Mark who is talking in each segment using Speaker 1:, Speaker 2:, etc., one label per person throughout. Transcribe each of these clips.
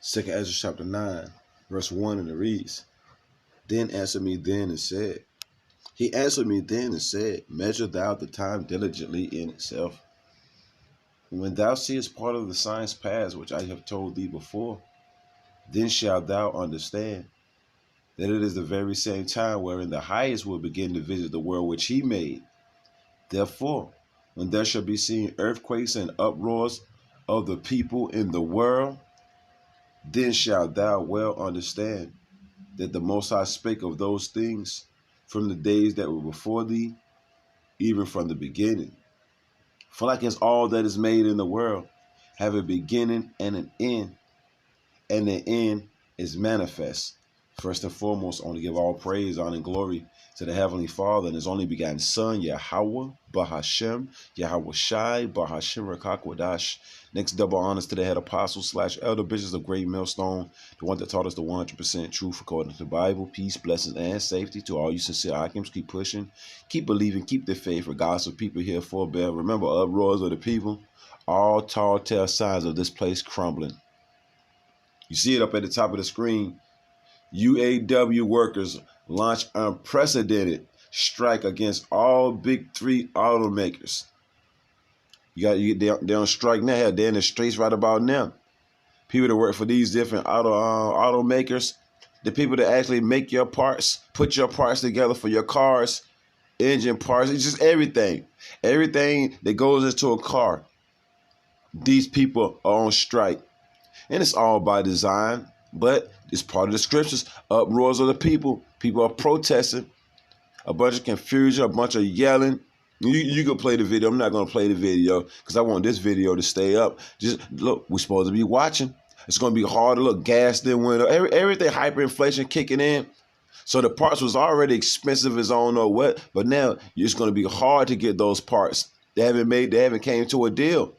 Speaker 1: Second Ezra chapter 9, verse 1, and it reads, Then answered me then and said, He answered me then and said, Measure thou the time diligently in itself. And when thou seest part of the signs past, which I have told thee before, then shalt thou understand that it is the very same time wherein the highest will begin to visit the world which he made. Therefore, when there shall be seen earthquakes and uproars of the people in the world, then shalt thou well understand that the Most High spake of those things from the days that were before thee, even from the beginning. For like as all that is made in the world have a beginning and an end, and the end is manifest. First and foremost, I want to give all praise, honor, and glory to the Heavenly Father and His only begotten Son, Yahweh, Bahashem, Yahweh Shai, Bahashem Rakakwadash. Next, double honors to the head apostles / elder bishops of Great Millstone, the one that taught us the 100% truth according to the Bible. Peace, blessings, and safety to all you sincere Akims. Keep pushing, keep believing, keep the faith, regardless of people here forbear. Remember, uproars of the people, all tall tale signs of this place crumbling. You see it up at the top of the screen. UAW workers launch unprecedented strike against all big three automakers. They on strike now. Hell, they're in the streets right about now. People that work for these different automakers, the people that actually make your parts, put your parts together for your cars, engine parts, it's just everything. Everything that goes into a car. These people are on strike. And it's all by design, but it's part of the scriptures. Uproars of the people. People are protesting. A bunch of confusion, a bunch of yelling. You can play the video. I'm not going to play the video because I want this video to stay up. Just look, we're supposed to be watching. It's going to be hard to look. Gas didn't win. Everything, hyperinflation kicking in. So the parts was already expensive as I don't know what, but now it's going to be hard to get those parts. They haven't came to a deal.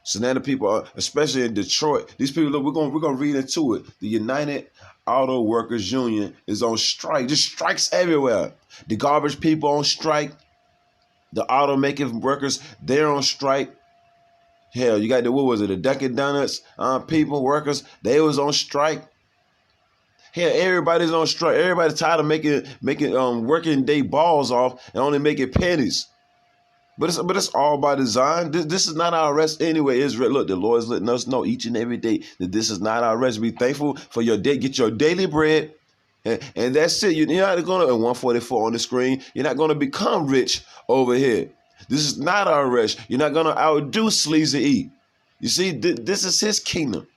Speaker 1: So now the people, especially in Detroit, these people, look, we're gonna read into it. The United Auto Workers Union is on strike. Just strikes everywhere. The garbage people on strike. The automaking workers, they're on strike. Hell, you got the Dunkin' Donuts people, workers, they was on strike. Hell, everybody's on strike. Everybody's tired of making working day balls off and only making pennies. But it's all by design. This is not our rest anyway, Israel. Look, the Lord is letting us know each and every day that this is not our rest. Be thankful for your day. Get your daily bread. And that's it. You're not going to, 144 on the screen, you're not going to become rich over here. This is not our rest. You're not going to outdo Sleazy E. You see, this is his kingdom.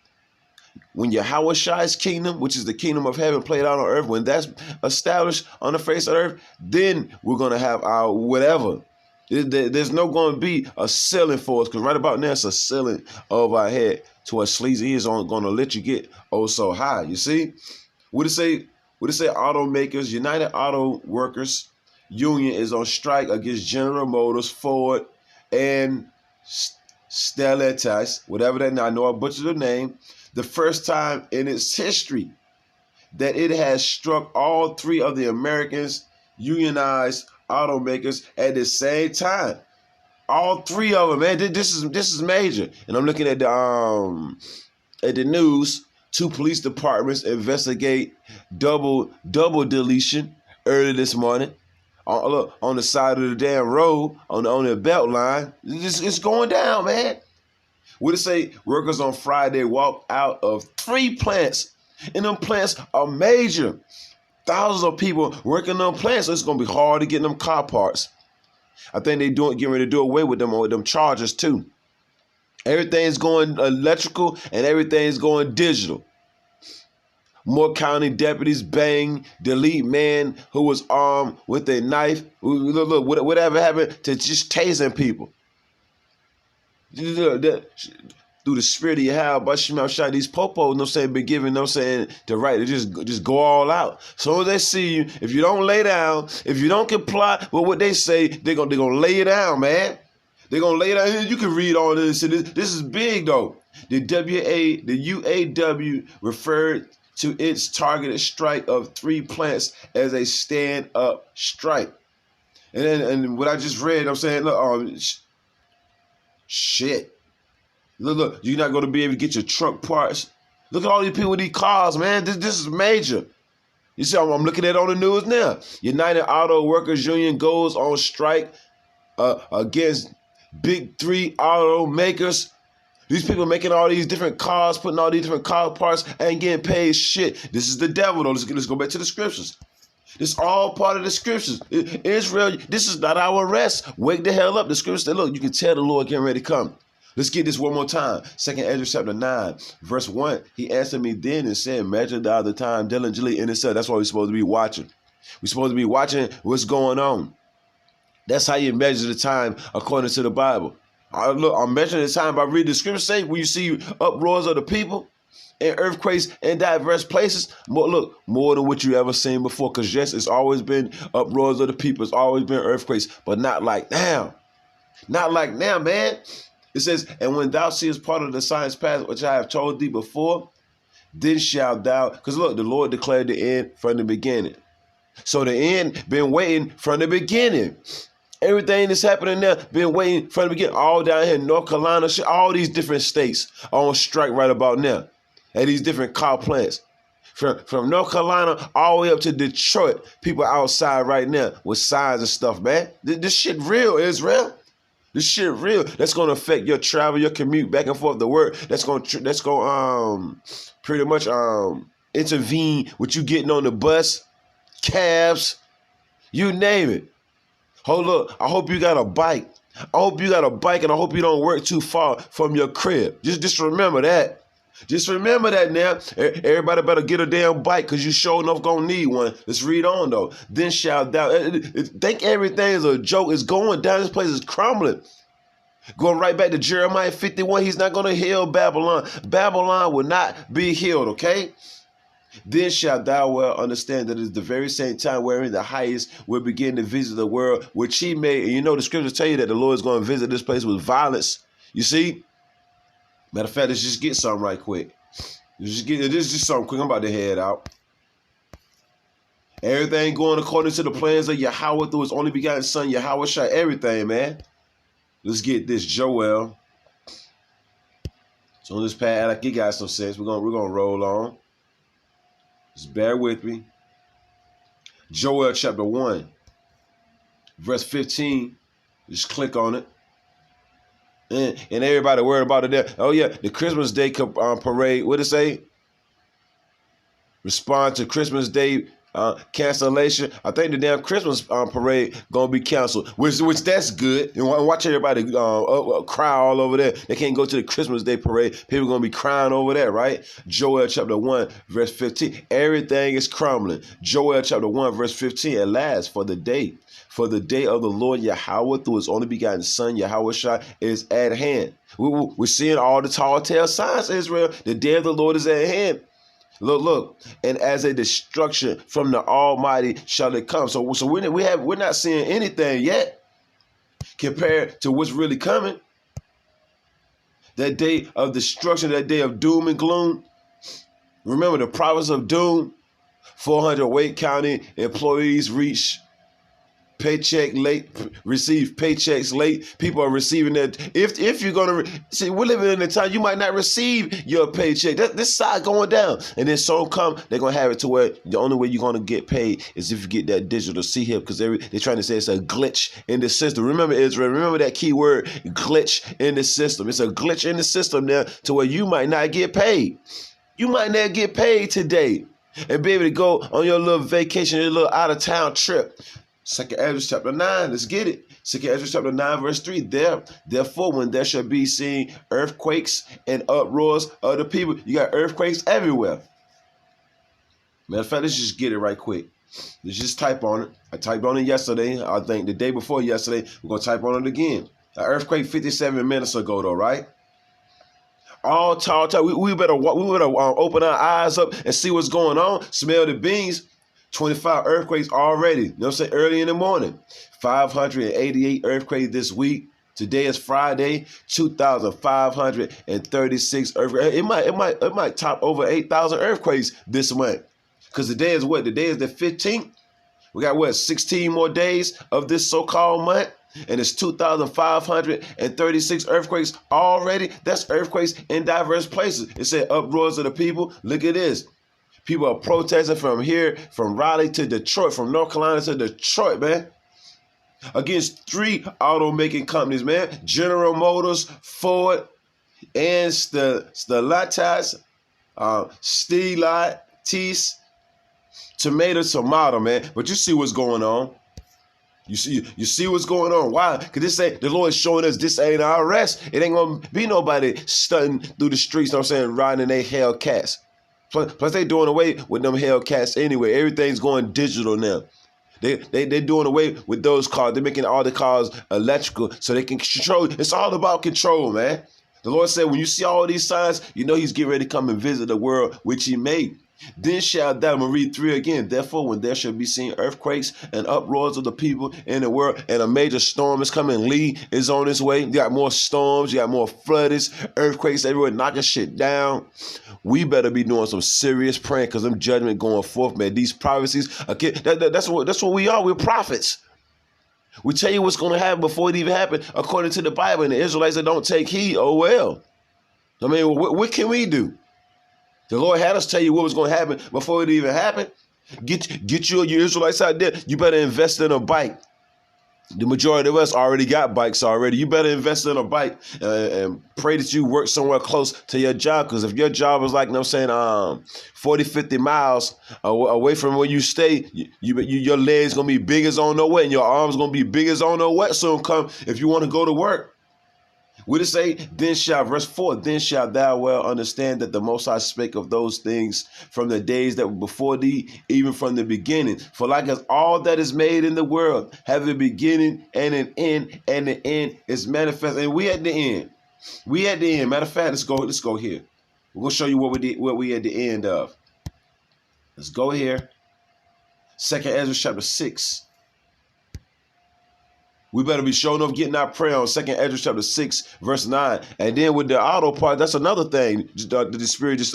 Speaker 1: When Yahweh Shai's kingdom, which is the kingdom of heaven played out on earth, when that's established on the face of earth, then we're going to have our whatever. There's no going to be a ceiling for us because right about now it's a ceiling over our head to what Sleazy is going to let you get oh so high. You see? What it say automakers, United Auto Workers Union is on strike against General Motors, Ford, and Stellantis, whatever that. Now I know I butchered the name. The first time in its history that it has struck all three of the Americans unionized automakers at the same time. All three of them, man. This is major. And I'm looking at the news. 2 police departments investigate double deletion early this morning. Look, on the side of the damn road, on the belt line. It's going down, man. What it say? Workers on Friday walked out of 3 plants, and them plants are major. Thousands of people working on plants, so it's gonna be hard to get them car parts. I think they getting ready to do away with them chargers too. Everything's going electrical and everything's going digital. More county deputies bang delete man who was armed with a knife. Look, whatever happened to just tasing people? Through the spirit of Yahweh, shot these popos, been given, the right to just go all out. So as they see you, if you don't lay down, if you don't comply with what they say, they're gonna lay you down, man. They're gonna lay down. You can read all this. This is big though. The UAW referred to its targeted strike of 3 plants as a stand-up strike. And what I just read, I'm saying, look, shit. Look, you're not going to be able to get your truck parts. Look at all these people with these cars, man. This is major. You see, I'm looking at it on the news now. United Auto Workers Union goes on strike against big three automakers. These people making all these different cars, putting all these different car parts, ain't getting paid shit. This is the devil, though. Let's go back to the scriptures. This all part of the scriptures. Israel, this is not our rest. Wake the hell up. The scriptures say, look, you can tell the Lord getting ready to come. Let's get this one more time. 2 Ezra chapter 9, verse 1. He answered me then and said, measure thou the time diligently in itself. That's what we're supposed to be watching. We're supposed to be watching what's going on. That's how you measure the time according to the Bible. I'm measuring the time by reading the scriptures. Say when you see uproars of the people and earthquakes in diverse places, more than what you ever seen before. Because yes, it's always been uproars of the people. It's always been earthquakes, but not like now. Not like now, man. It says, and when thou seest part of the signs past, which I have told thee before, then shalt thou, because look, the Lord declared the end from the beginning. So the end been waiting from the beginning. Everything that's happening now been waiting from the beginning. All down here in North Carolina, all these different states are on strike right about now. At these different car plants. From North Carolina all the way up to Detroit, people outside right now with signs and stuff, man. This shit real, Israel. This shit real. That's gonna affect your travel, your commute back and forth to work. That's gonna pretty much intervene with you getting on the bus, cabs, you name it. Hold up. I hope you got a bike. I hope you got a bike, and I hope you don't work too far from your crib. Just remember that. Just remember that now. Everybody better get a damn bike because you sure enough gonna need one. Let's read on though. Then shalt thou think everything is a joke. It's going down. This place is crumbling. Going right back to Jeremiah 51. He's not gonna heal Babylon. Babylon will not be healed, okay? Then shalt thou well understand that it is the very same time wherein the highest will begin to visit the world, which he made. And you know the scriptures tell you that the Lord is going to visit this place with violence. You see? Matter of fact, let's just get something right quick. This is just something quick. I'm about to head out. Everything going according to the plans of Yahweh through his only begotten son, Yahweh shot everything, man. Let's get this Joel. So on this pad, like you got some sense. We're gonna roll on. Just bear with me. Joel chapter 1, verse 15. Just click on it. And everybody worried about it there. Oh, yeah, the Christmas Day parade. What it say? Respond to Christmas Day cancellation. I think the damn Christmas parade gonna be canceled, which that's good. And watch everybody cry all over there. They can't go to the Christmas Day parade. People gonna be crying over there, right? Joel chapter 1, verse 15. Everything is crumbling. Joel chapter 1, verse 15. At last, for the day of the Lord Yahweh through his only begotten son, Yahweh Shai, is at hand. We're seeing all the tall tale signs, Israel. The day of the Lord is at hand. Look, and as a destruction from the Almighty shall it come. So we're not seeing anything yet compared to what's really coming. That day of destruction, that day of doom and gloom. Remember the province of doom. 400 Wake County employees reach paycheck late, receive paychecks late. People are receiving that. If you're gonna see, we're living in a time you might not receive your paycheck. This side going down, and then so come they're gonna have it to where the only way you're gonna get paid is if you get that digital C-HIP, because they're trying to say it's a glitch in the system. Remember, Israel. Remember that key word, glitch in the system. It's a glitch in the system now to where you might not get paid. You might not get paid today and be able to go on your little vacation, your little out of town trip. 2 Ezra chapter 9, let's get it. 2 Ezra chapter 9, verse 3. Therefore, when there shall be seen earthquakes and uproars of the people, you got earthquakes everywhere. Matter of fact, let's just get it right quick. Let's just type on it. I typed on it yesterday. I think the day before yesterday. We're going to type on it again. An earthquake 57 minutes ago, though, right? All tall. We better open our eyes up and see what's going on. Smell the beans. 25 earthquakes already. You know what I'm saying? Early in the morning. 588 earthquakes this week. Today is Friday. 2,536 earthquakes. It might top over 8,000 earthquakes this month. Because today is what? Today is the 15th. We got what? 16 more days of this so-called month. And it's 2,536 earthquakes already. That's earthquakes in diverse places. It said uproars of the people. Look at this. People are protesting from here, from Raleigh to Detroit, from North Carolina to Detroit, man. Against 3 automaking companies, man. General Motors, Ford, and Stellantis, Stellantis, tomato, man. But you see what's going on. You see what's going on. Why? Because this ain't, the Lord is showing us this ain't our rest. It ain't going to be nobody stunting through the streets, you know what I'm saying, riding in their Hellcats. Plus they doing away with them Hellcats anyway. Everything's going digital now. They're doing away with those cars. They're making all the cars electrical so they can control. It's all about control, man. The Lord said, when you see all these signs, you know he's getting ready to come and visit the world which he made. Then shall thou, I'm going to read 3 again. Therefore, when there shall be seen earthquakes and uproars of the people in the world, and a major storm is coming, Lee is on its way. You got more storms, you got more floodings, earthquakes everywhere, knocking shit down. We better be doing some serious praying because them judgment going forth, man. These prophecies, okay, that's what we are. We're prophets. We tell you what's going to happen before it even happened, according to the Bible. And the Israelites that don't take heed, oh well. I mean, what can we do? The Lord had us tell you what was going to happen before it even happened. Get you Israelites out there. You better invest in a bike. The majority of us already got bikes already. You better invest in a bike and pray that you work somewhere close to your job. Because if your job is like, you know what I'm saying, 40, 50 miles away from where you stay, your legs going to be big as on no way, and your arms going to be big as on no what soon come if you want to go to work. What it say? Verse 4, then shalt thou well understand that the Most High spake of those things from the days that were before thee, even from the beginning. For like as all that is made in the world have a beginning and an end, and the end is manifest. And we at the end. We at the end. Matter of fact, let's go here. We're gonna show you what we at the end of. Let's go here. 2nd Ezra chapter 6. We better be showing up getting our prayer on 2nd Ezra chapter 6, verse 9. And then with the auto part, that's another thing the Spirit just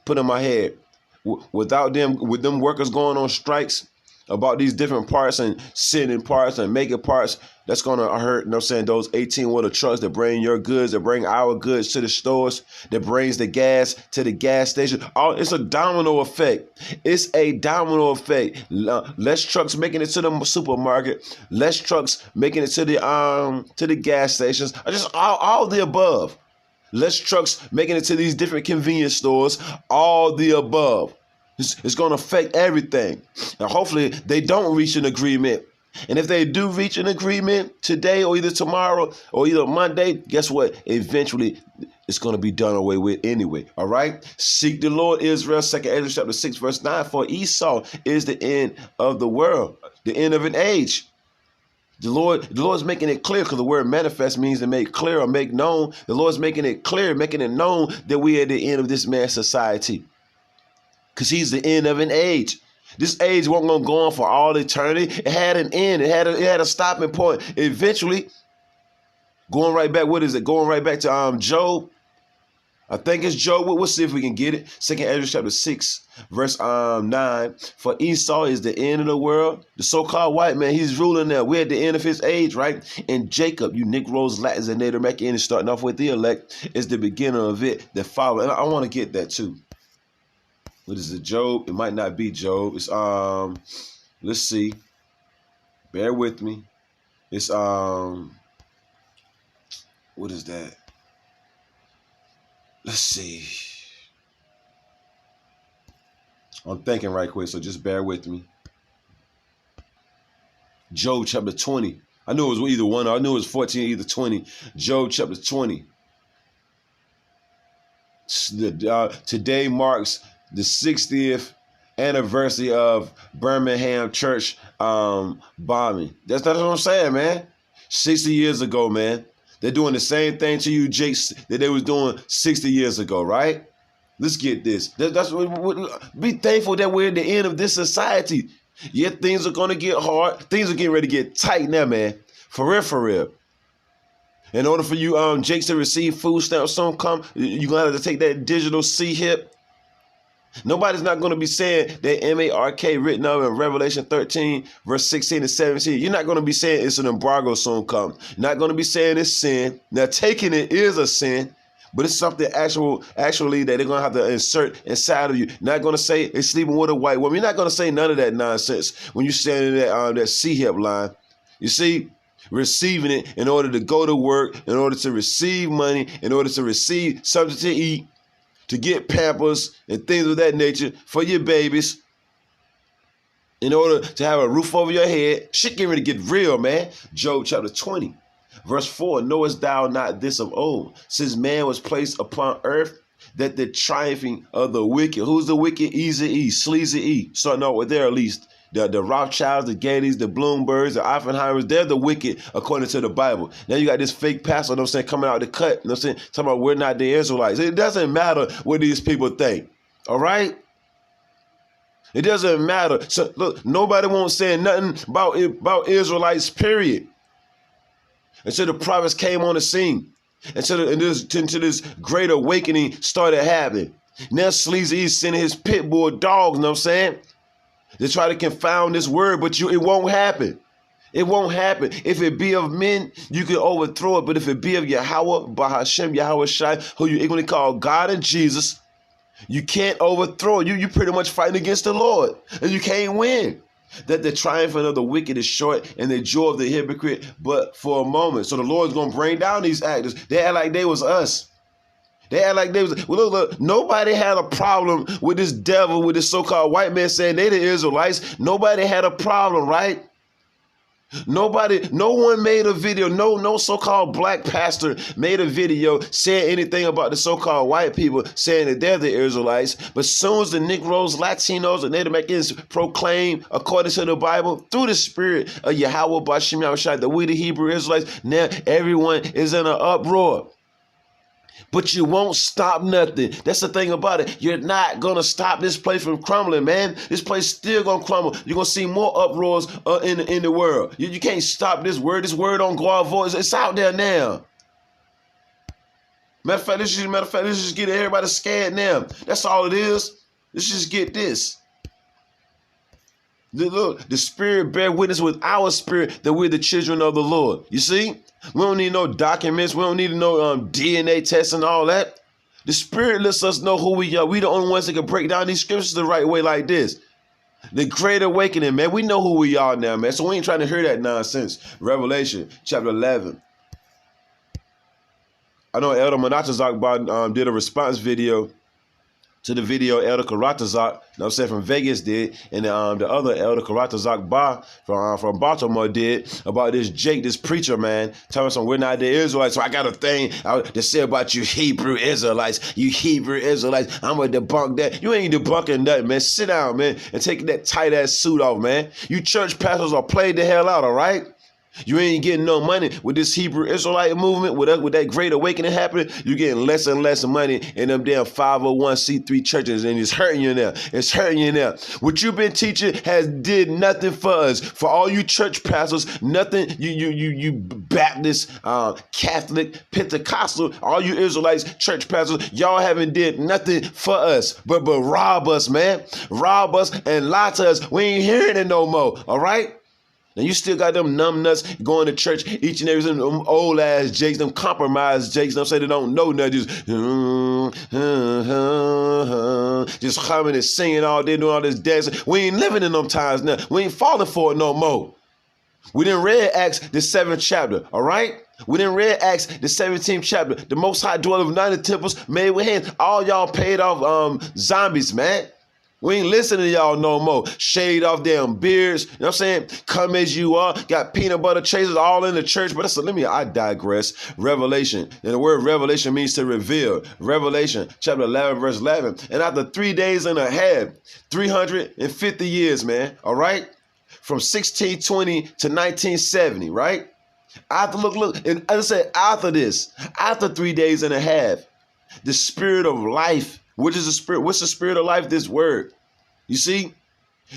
Speaker 1: put in my head. With them workers going on strikes about these different parts and sending parts and making parts, that's going to hurt, you know what I'm saying, those 18-wheeler trucks that bring your goods, that bring our goods to the stores, that brings the gas to the gas station. It's a domino effect. It's a domino effect. Less trucks making it to the supermarket, less trucks making it to the gas stations. Just all the above. Less trucks making it to these different convenience stores. All the above. It's going to affect everything. And hopefully they don't reach an agreement. And if they do reach an agreement today or either tomorrow or either Monday, guess what? Eventually it's going to be done away with anyway. All right. Seek the Lord, Israel. 2nd Ezra chapter 6, verse 9. For Esau is the end of the world, the end of an age. The Lord's making it clear, because the word manifest means to make clear or make known. The Lord's making it clear, making it known that we are at the end of this man's society. Because he's the end of an age. This age wasn't going to go on for all eternity. It had an end. It had a stopping point. Eventually, going right back, what is it? Going right back to Job. I think it's Job. We'll see if we can get it. 2nd Ezra chapter 6, verse 9. For Esau is the end of the world. The so-called white man, he's ruling now. We're at the end of his age, right? And Jacob, you Negroes, Latins, and Native Americans, starting off with the elect, is the beginning of it that follow. And I want to get that too. What is it, Job? It might not be Job. It's let's see. Bear with me. It's what is that? Let's see. I'm thinking right quick, so just bear with me. Job chapter 20. I knew it was either one. I knew it was 14, either 20. Job chapter 20. Today marks the 60th anniversary of Birmingham church bombing. That's what I'm saying, man. 60 years ago, man. They're doing the same thing to you, Jake, that they was doing 60 years ago, right? Let's get this. That's what, be thankful that we're at the end of this society. Yeah, things are going to get hard. Things are getting ready to get tight now, man. For real, for real. In order for you, Jakes, to receive food stamps soon come, you're going to have to take that digital C-hip. Nobody's not going to be saying that M-A-R-K written up in Revelation 13, verse 16 and 17. You're not going to be saying it's an embargo soon come. You're not going to be saying it's sin. Now, taking it is a sin, but it's something actually that they're going to have to insert inside of you. Not going to say it's sleeping with a white woman. You're not going to say none of that nonsense when you're standing in that C-hip line. You see, receiving it in order to go to work, in order to receive money, in order to receive something to eat, to get Pampers and things of that nature for your babies, in order to have a roof over your head. Shit getting ready to get real, man. Job chapter 20, verse 4, knowest thou not this of old, since man was placed upon earth, that the triumphing of the wicked, who's the wicked? Easy E, Sleazy E, starting out with there at least. The Rothschilds, the Gattys, the Bloombergs, the Oppenheimers, they're the wicked according to the Bible. Now you got this fake pastor, you know what I'm saying, coming out the cut, you know what I'm saying, talking about we're not the Israelites. It doesn't matter what these people think, all right? It doesn't matter. So look, nobody won't say nothing about Israelites, period. Until the prophets came on the scene. Until this great awakening started happening. Now Sleazy is sending his pit bull dogs, you know what I'm saying? They try to confound this word, but it won't happen. It won't happen. If it be of men, you can overthrow it. But if it be of Yahweh, Bahashem, Yahweh Shai, who you equally call God and Jesus, you can't overthrow it. You pretty much fighting against the Lord, and you can't win. That the triumphant of the wicked is short, and the joy of the hypocrite but for a moment. So the Lord's going to bring down these actors. They act like they was us. They act like they was, well, look, nobody had a problem with this devil, with this so-called white man saying they the Israelites. Nobody had a problem, right? No one made a video, no so-called black pastor made a video saying anything about the so-called white people saying that they're the Israelites. But as soon as the Negroes, Latinos, and Native Americans proclaim, according to the Bible, through the spirit of Yahweh, Bashim Yahushua, that we the Hebrew Israelites, now everyone is in an uproar. But you won't stop nothing. That's the thing about it. You're not going to stop this place from crumbling, man. This place still going to crumble. You're going to see more uproars in the world. You can't stop this word. This word don't go out voice. It's out there now. Matter of fact, let's just get everybody scared now. That's all it is. Let's just get this. Look, the Spirit bear witness with our spirit that we're the children of the Lord. You see? We don't need no documents. We don't need no DNA tests and all that. The Spirit lets us know who we are. We the only ones that can break down these scriptures the right way like this. The great awakening, man. We know who we are now, man. So we ain't trying to hear that nonsense. Revelation chapter 11. I know Elder Manatazak did a response video to the video Elder Karatazak, you know I'm saying, from Vegas did, and the other Elder Karatazak from Baltimore did about this Jake, this preacher, man, telling us we're not the Israelites. So I got a thing to say about you Hebrew Israelites. You Hebrew Israelites, I'm going to debunk that. You ain't debunking nothing, man. Sit down, man, and take that tight-ass suit off, man. You church pastors are played the hell out, all right? You ain't getting no money with this Hebrew Israelite movement, with that great awakening happening. You're getting less and less money in them damn 501c3 churches, and it's hurting you now. It's hurting you now. What you've been teaching has did nothing for us. For all you church pastors, nothing. You Baptist, Catholic, Pentecostal, all you Israelites, church pastors, y'all haven't did nothing for us, but rob us, man. Rob us and lie to us. We ain't hearing it no more. All right. Now you still got them numb nuts going to church each and every single them old ass jakes, them compromised jakes. I'm saying they don't know nothing, just humming and singing all day, doing all this dancing. We ain't living in them times now. We ain't falling for it no more. We didn't read Acts the 7th chapter, all right? We didn't read Acts the 17th chapter. The Most High dwelleth within the temples made with hands. All y'all paid off zombies, man. We ain't listening to y'all no more. Shade off damn beards. You know what I'm saying? Come as you are. Got peanut butter chasers all in the church. But I digress. Revelation. And the word revelation means to reveal. Revelation chapter 11, verse 11. And after 3 days and a half, 350 years, man. All right? From 1620 to 1970, right? Look. And I said after this, after 3 days and a half, the spirit of life. Which is the spirit? What's the spirit of life? This word. You see?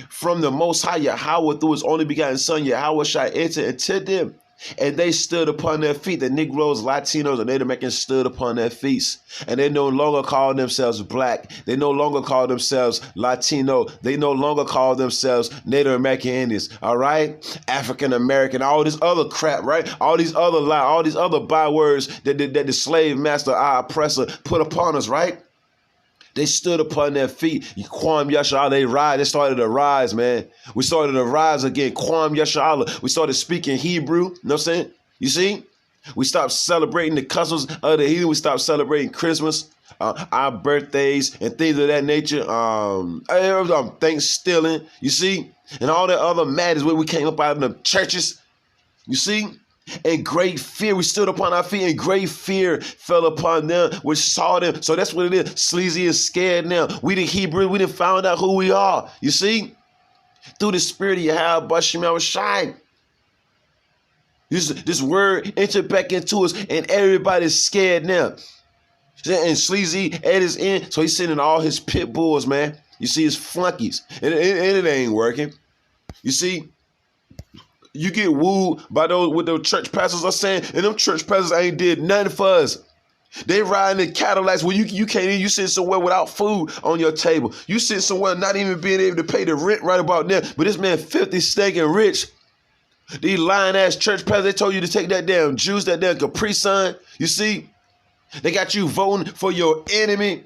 Speaker 1: From the Most High Yahweh through his only begotten Son, Yahweh shall enter into them. And they stood upon their feet. The Negroes, Latinos, and Native Americans stood upon their feet. And they no longer called themselves black. They no longer called themselves Latino. They no longer called themselves Native American Indians. All right? African American, all this other crap, right? All these other bywords that the slave master, our oppressor, put upon us, right? They stood upon their feet. Kwam Yashala, they rise. They started to rise, man. We started to rise again. Kwam Yashala. We started speaking Hebrew. You know what I'm saying? You see? We stopped celebrating the customs of the heathen. We stopped celebrating Christmas, our birthdays, and things of that nature. Thanksgiving, you see? And all that other madness where we came up out of the churches. You see? And great fear, we stood upon our feet, and great fear fell upon them, which saw them. So that's what it is. Sleazy is scared now. We the Hebrew, we didn't find out who we are. You see? Through the spirit of Yahweh, Bashim Yahushai. This word entered back into us, and everybody's scared now. And Sleazy at his end, so he's sending all his pit bulls, man. You see his flunkies, and it ain't working. You see? You get wooed by what those church pastors are saying, and them church pastors ain't did nothing for us. They riding in Cadillacs where you can't even, you sit somewhere without food on your table. You sit somewhere not even being able to pay the rent right about now. But this man 50 stinking rich. These lying ass church pastors, they told you to take that damn juice, that damn Capri Sun. You see? They got you voting for your enemy.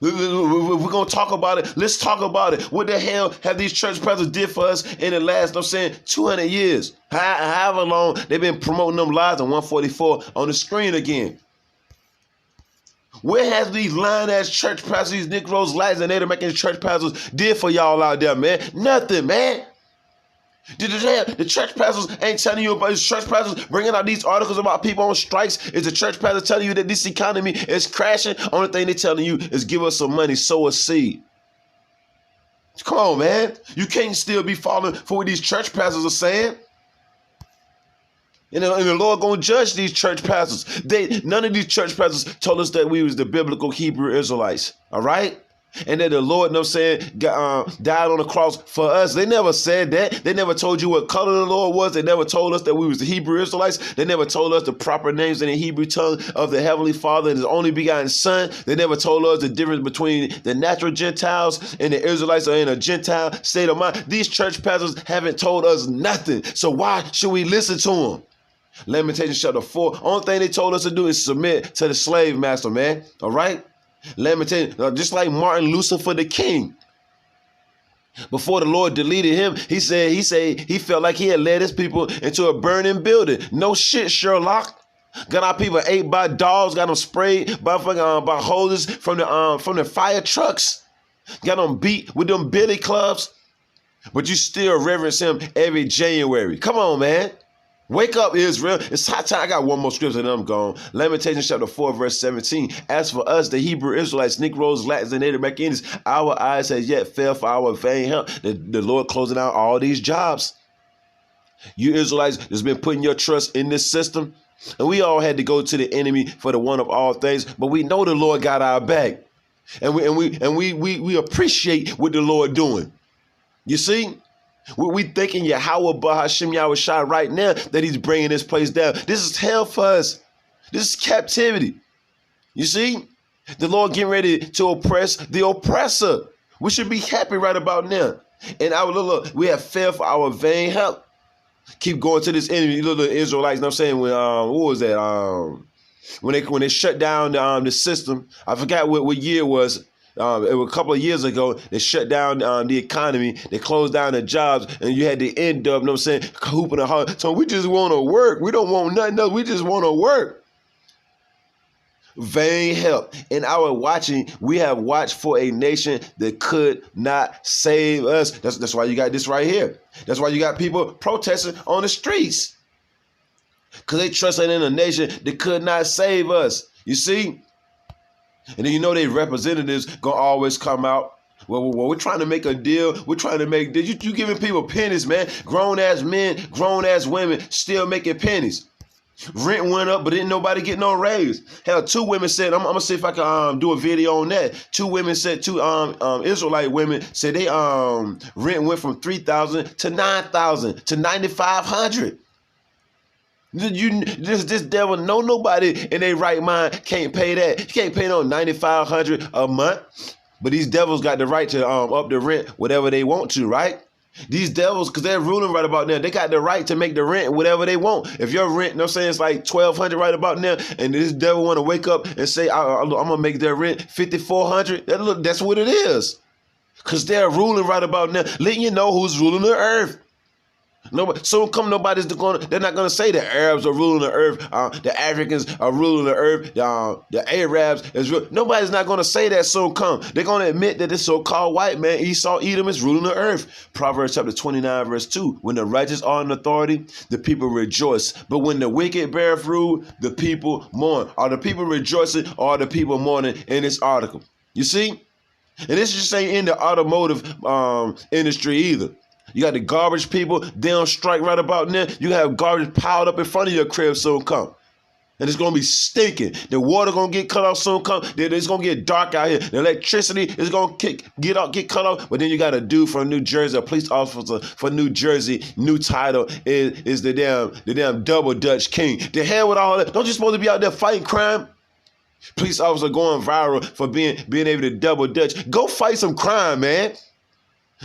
Speaker 1: We're going to talk about it. Let's talk about it. What the hell have these church pastors did for us in the last, 200 years? However long they've been promoting them lies on 144 on the screen again. What has these lying-ass church pastors, these Negroes, lies, and Native American church pastors did for y'all out there, man? Nothing, man. The church pastors ain't telling you about these church pastors bringing out these articles about people on strikes. Is the church pastor telling you that this economy is crashing? Only thing they're telling you is give us some money, sow a seed. Come on, man. You can't still be falling for what these church pastors are saying. And the Lord gonna judge these church pastors. None of these church pastors told us that we was the biblical Hebrew Israelites. All right? And that the Lord, died on the cross for us. They never said that. They never told you what color the Lord was. They never told us that we was the Hebrew Israelites. They never told us the proper names in the Hebrew tongue of the Heavenly Father and His only begotten Son. They never told us the difference between the natural Gentiles and the Israelites or in a Gentile state of mind. These church pastors haven't told us nothing. So why should we listen to them? Lamentations chapter 4. Only thing they told us to do is submit to the slave master, man. All right? Lamentations, just like Martin Lucifer the king. Before the Lord deleted him, he said he felt like he had led his people into a burning building. No shit, Sherlock. Got our people ate by dogs. Got them sprayed by hoses from the fire trucks. Got them beat with them billy clubs. But you still reverence him every January. Come on, man. Wake up, Israel. It's hot time. I got one more scripture and I'm gone. Lamentations chapter 4, verse 17. As for us, the Hebrew Israelites, Negroes, Latins, and Native Americans, our eyes has yet fell for our vain help. The Lord closing out all these jobs. You Israelites has been putting your trust in this system. And we all had to go to the enemy for the one of all things. But we know the Lord got our back. And we appreciate what the Lord doing. You see? We thanking Yahweh Bahashim Yahushai right now that he's bringing this place down. This is hell for us. This is captivity. You see? The Lord getting ready to oppress the oppressor. We should be happy right about now. And look, we have fell for our vain help. Keep going to this enemy. Little Israelites, you know what I'm saying? What was that? When they shut down the system, I forgot what year it was. It was a couple of years ago, they shut down the economy. They closed down the jobs, and you had to end up, you know what I'm saying, hooping a heart. So we just want to work. We don't want nothing else. We just want to work. Vain help. In our watching, we have watched for a nation that could not save us. That's why you got this right here. That's why you got people protesting on the streets. Because they trusted in a nation that could not save us. You see? And then their representatives gonna always come out. Well, we're trying to make a deal. We're trying to make deals. You giving people pennies, man. Grown ass men, grown ass women still making pennies. Rent went up, but didn't nobody get no raise. Hell, two women said, I'm gonna see if I can do a video on that. Two women said, two Israelite women said they rent went from 3,000 to 9,000 to 9,500. This devil, nobody in their right mind can't pay that. You can't pay no 9,500 a month. But these devils got the right to up the rent whatever they want to, right? These devils, because they're ruling right about now, they got the right to make the rent whatever they want. If your rent, you know what I'm saying, it's like 1,200 right about now, and this devil want to wake up and say, I'm going to make their rent 5,400, that's what it is. Because they're ruling right about now, letting you know who's ruling the earth. Nobody, soon come they're not gonna say the Arabs are ruling the earth, the Africans are ruling the earth, the Arabs is nobody's not gonna say that soon come. They're gonna admit that this so-called white man, Esau, Edom, is ruling the earth. Proverbs chapter 29, verse 2. When the righteous are in authority, the people rejoice. But when the wicked beareth rule, the people mourn. Are the people rejoicing or are the people mourning in this article? You see? And this just ain't in the automotive industry either. You got the garbage people, they don't strike right about now. You have garbage piled up in front of your crib soon come. And it's going to be stinking. The water going to get cut off soon come. It's going to get dark out here. The electricity is going to get cut off. But then you got a dude from New Jersey, a police officer for New Jersey. New title is the damn double Dutch king. The hell with all that. Don't you supposed to be out there fighting crime? Police officer going viral for being able to double Dutch. Go fight some crime, man.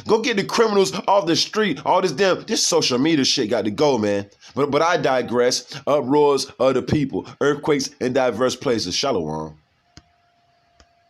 Speaker 1: Go get the criminals off the street. All this social media shit got to go, man. But I digress. Uproars of the people, earthquakes in diverse places. Shalom.